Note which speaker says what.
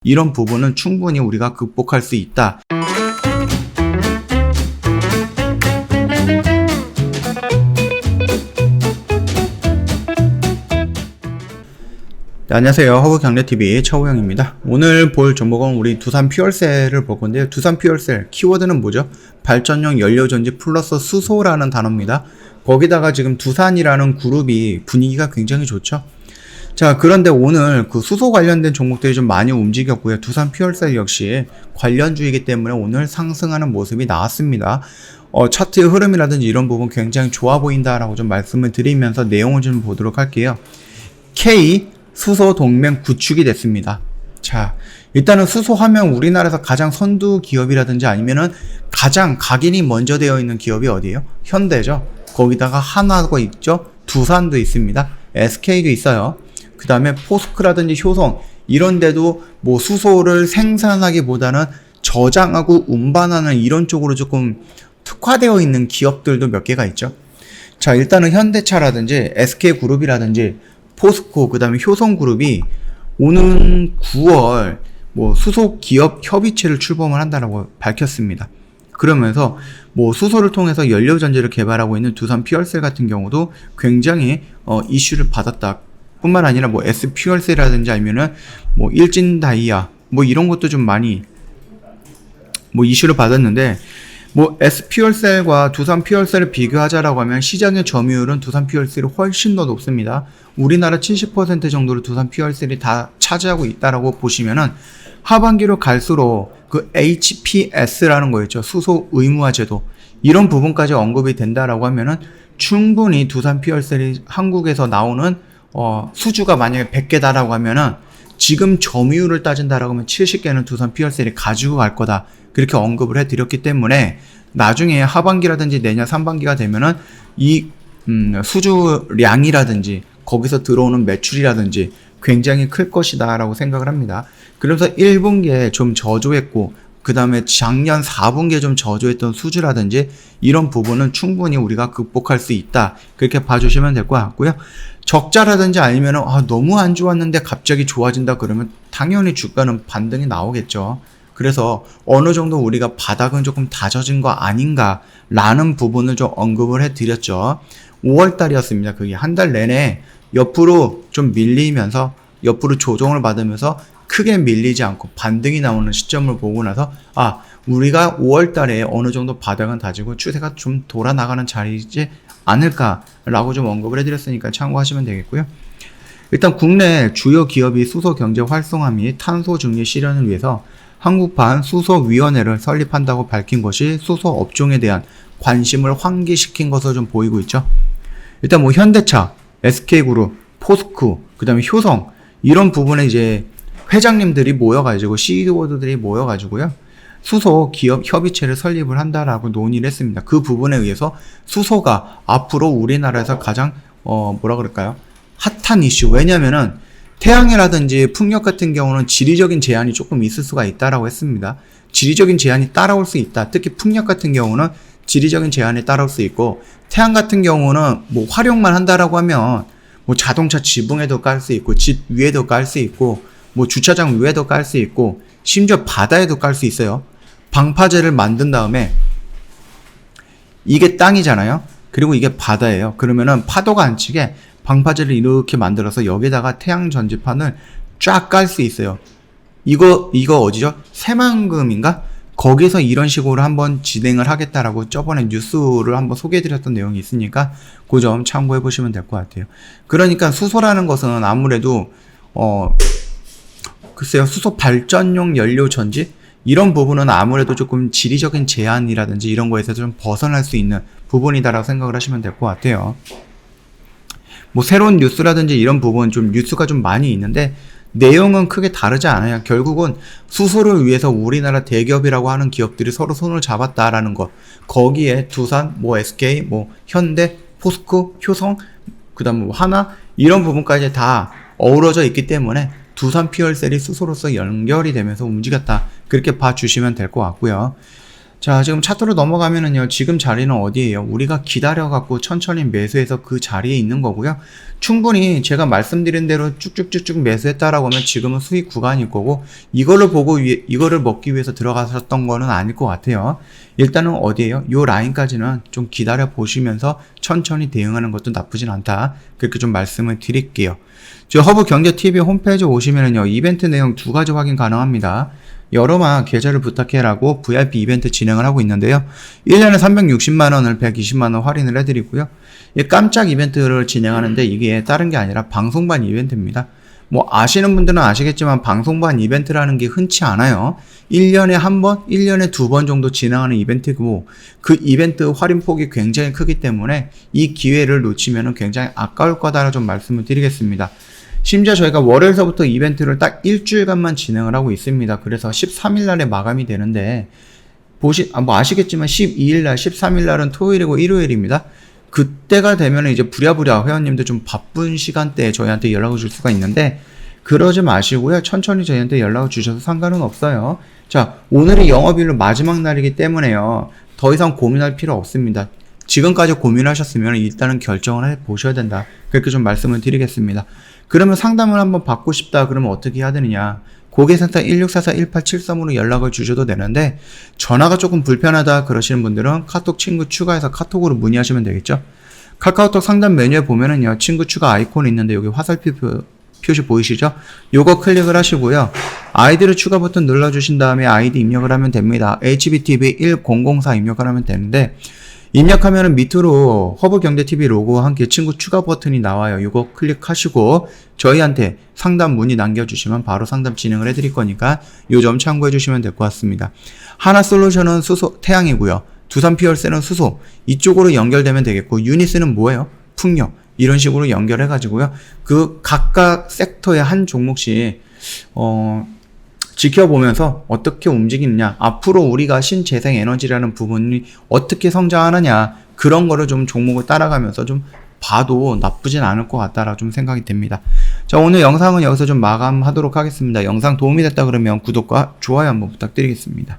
Speaker 1: 이런 부분은 충분히 우리가 극복할 수 있다. 네, 안녕하세요. 허브경제TV 최호영입니다. 오늘 볼 종목은 우리 두산 퓨얼셀을 볼 건데요. 두산 퓨얼셀 키워드는 뭐죠? 발전용 연료전지 플러스 수소라는 단어입니다. 거기다가 지금 두산이라는 그룹이 분위기가 굉장히 좋죠. 자, 그런데 오늘 그 수소 관련된 종목들이 좀 많이 움직였고요. 두산 퓨얼셀 역시 관련주이기 때문에 오늘 상승하는 모습이 나왔습니다. 차트의 흐름이라든지 이런 부분 굉장히 좋아 보인다라고 좀 말씀을 드리면서 내용을 좀 보도록 할게요. K 수소 동맹 구축이 됐습니다. 자, 일단은 수소 하면 우리나라에서 가장 선두 기업이라든지 아니면은 가장 각인이 먼저 되어 있는 기업이 어디예요? 현대죠. 거기다가 한화가 있죠. 두산도 있습니다. SK도 있어요. 그 다음에 포스크라든지 효성 이런 데도 뭐 수소를 생산하기보다는 저장하고 운반하는 이런 쪽으로 조금 특화되어 있는 기업들도 몇 개가 있죠. 자, 일단은 현대차라든지 SK그룹이라든지 포스코, 그 다음에 효성그룹이 오는 9월 뭐 수소 기업 협의체를 출범을 한다라고 밝혔습니다. 그러면서 뭐 수소를 통해서 연료전지를 개발하고 있는 두산 퓨얼셀 같은 경우도 굉장히 이슈를 받았다. 뿐만 아니라 뭐 S퓨얼셀이라든지 아니면은 뭐 일진다이아 뭐 이런 것도 좀 많이 뭐 이슈를 받았는데, 뭐 S퓨얼셀과 두산 퓨얼셀을 비교하자라고 하면 시장의 점유율은 두산 퓨얼셀이 훨씬 더 높습니다. 우리나라 70% 정도를 두산 퓨얼셀이 다 차지하고 있다라고 보시면은 하반기로 갈수록 그 HPS라는 거 있죠. 수소 의무화 제도. 이런 부분까지 언급이 된다라고 하면은 충분히 두산 퓨얼셀이 한국에서 나오는 수주가 만약에 100개다라고 하면은 지금 점유율을 따진다라고 하면 70개는 두산 퓨얼셀이 가지고 갈 거다. 그렇게 언급을 해드렸기 때문에 나중에 하반기라든지 내년 상반기가 되면은 이 수주량이라든지 거기서 들어오는 매출이라든지 굉장히 클 것이다 라고 생각을 합니다. 그래서 1분기에 좀 저조했고 그 다음에 작년 4분기에 좀 저조했던 수주라든지 이런 부분은 충분히 우리가 극복할 수 있다. 그렇게 봐주시면 될 것 같고요. 적자라든지 아니면 너무 안 좋았는데 갑자기 좋아진다 그러면 당연히 주가는 반등이 나오겠죠. 그래서 어느 정도 우리가 바닥은 조금 다져진 거 아닌가 라는 부분을 좀 언급을 해드렸죠. 5월달이었습니다. 그게 한 달 내내 옆으로 좀 밀리면서 옆으로 조정을 받으면서 크게 밀리지 않고 반등이 나오는 시점을 보고 나서 우리가 5월달에 어느 정도 바닥은 다지고 추세가 좀 돌아나가는 자리이지 않을까라고 좀 언급을 해드렸으니까 참고하시면 되겠고요. 일단 국내 주요 기업이 수소 경제 활성화 및 탄소 중립 실현을 위해서 한국판 수소위원회를 설립한다고 밝힌 것이 수소 업종에 대한 관심을 환기시킨 것으로 좀 보이고 있죠. 일단 뭐 현대차, SK그룹, 포스코, 그 다음에 효성 이런 부분에 이제 회장님들이 모여가지고 CEO들이 모여가지고요. 수소 기업 협의체를 설립을 한다라고 논의를 했습니다. 그 부분에 의해서 수소가 앞으로 우리나라에서 가장 뭐라 그럴까요? 핫한 이슈. 왜냐면은 태양이라든지 풍력 같은 경우는 지리적인 제한이 조금 있을 수가 있다라고 했습니다. 지리적인 제한이 따라올 수 있다. 특히 풍력 같은 경우는 지리적인 제한이 따라올 수 있고, 태양 같은 경우는 뭐 활용만 한다라고 하면 뭐 자동차 지붕에도 깔 수 있고, 집 위에도 깔 수 있고, 뭐 주차장 위에도 깔 수 있고, 심지어 바다에도 깔 수 있어요. 방파제를 만든 다음에 이게 땅이잖아요. 그리고 이게 바다예요. 그러면은 파도가 안 치게 방파제를 이렇게 만들어서 여기다가 태양 전지판을 쫙 깔 수 있어요. 이거 어디죠? 새만금인가? 거기서 이런 식으로 한번 진행을 하겠다라고 저번에 뉴스를 한번 소개해드렸던 내용이 있으니까 그 점 참고해 보시면 될 것 같아요. 그러니까 수소라는 것은 아무래도 글쎄요, 수소 발전용 연료 전지 이런 부분은 아무래도 조금 지리적인 제한이라든지 이런 거에서 좀 벗어날 수 있는 부분이다라고 생각을 하시면 될 것 같아요. 뭐 새로운 뉴스라든지 이런 부분 좀 뉴스가 좀 많이 있는데 내용은 크게 다르지 않아요. 결국은 수소를 위해서 우리나라 대기업이라고 하는 기업들이 서로 손을 잡았다라는 것. 거기에 두산, 뭐 SK, 뭐 현대, 포스코, 효성, 그다음 뭐 하나 이런 부분까지 다 어우러져 있기 때문에 두산 퓨얼셀이 수소로서 연결이 되면서 움직였다. 그렇게 봐주시면 될 것 같고요. 자, 지금 차트로 넘어가면은요, 지금 자리는 어디예요? 우리가 기다려갖고 천천히 매수해서 그 자리에 있는 거고요. 충분히 제가 말씀드린 대로 쭉쭉쭉쭉 매수했다라고 하면 지금은 수익 구간일 거고, 이거를 보고 이거를 먹기 위해서 들어가셨던 거는 아닐 것 같아요. 일단은 어디예요? 요 라인까지는 좀 기다려 보시면서 천천히 대응하는 것도 나쁘진 않다. 그렇게 좀 말씀을 드릴게요. 저 허브경제TV 홈페이지 오시면은요, 이벤트 내용 2가지 확인 가능합니다. 여러마 계좌를 부탁해라고 VIP 이벤트 진행을 하고 있는데요. 1년에 360만원을 120만원 할인을 해드리고요. 이 깜짝 이벤트를 진행하는데 이게 다른 게 아니라 방송반 이벤트입니다. 뭐 아시는 분들은 아시겠지만 방송반 이벤트라는 게 흔치 않아요. 1년에 한 번, 1년에 2번 정도 진행하는 이벤트고 그 이벤트 할인폭이 굉장히 크기 때문에 이 기회를 놓치면 굉장히 아까울 거다라고 좀 말씀을 드리겠습니다. 심지어 저희가 월요일서부터 이벤트를 딱 일주일간만 진행을 하고 있습니다. 그래서 13일날에 마감이 되는데 뭐 아시겠지만 12일날, 13일날은 토요일이고 일요일입니다. 그때가 되면 이제 부랴부랴 회원님들 좀 바쁜 시간대에 저희한테 연락을 줄 수가 있는데 그러지 마시고요. 천천히 저희한테 연락을 주셔도 상관은 없어요. 자, 오늘이 영업일로 마지막 날이기 때문에요. 더 이상 고민할 필요 없습니다. 지금까지 고민하셨으면 일단은 결정을 해 보셔야 된다. 그렇게 좀 말씀을 드리겠습니다. 그러면 상담을 한번 받고 싶다 그러면 어떻게 해야 되느냐, 고객센터 1644-1873으로 연락을 주셔도 되는데 전화가 조금 불편하다 그러시는 분들은 카톡 친구 추가해서 카톡으로 문의하시면 되겠죠. 카카오톡 상담 메뉴에 보면은요, 친구 추가 아이콘이 있는데 여기 화살표 표시 보이시죠? 요거 클릭을 하시고요. 아이디를 추가 버튼 눌러주신 다음에 아이디 입력을 하면 됩니다. HBTV1004 입력을 하면 되는데 입력하면은 밑으로 허브경제TV 로고와 함께 친구 추가 버튼이 나와요. 이거 클릭하시고 저희한테 상담 문의 남겨주시면 바로 상담 진행을 해드릴 거니까 요 점 참고해 주시면 될 것 같습니다. 하나솔루션은 수소, 태양이고요. 두산피얼셀은 수소, 이쪽으로 연결되면 되겠고, 유니스는 뭐예요? 풍력. 이런 식으로 연결해 가지고요. 그 각각 섹터의 한 종목씩 지켜보면서 어떻게 움직이느냐, 앞으로 우리가 신재생에너지라는 부분이 어떻게 성장하느냐, 그런 거를 좀 종목을 따라가면서 좀 봐도 나쁘진 않을 것 같다라고 좀 생각이 됩니다. 자, 오늘 영상은 여기서 좀 마감하도록 하겠습니다. 영상 도움이 됐다 그러면 구독과 좋아요 한번 부탁드리겠습니다.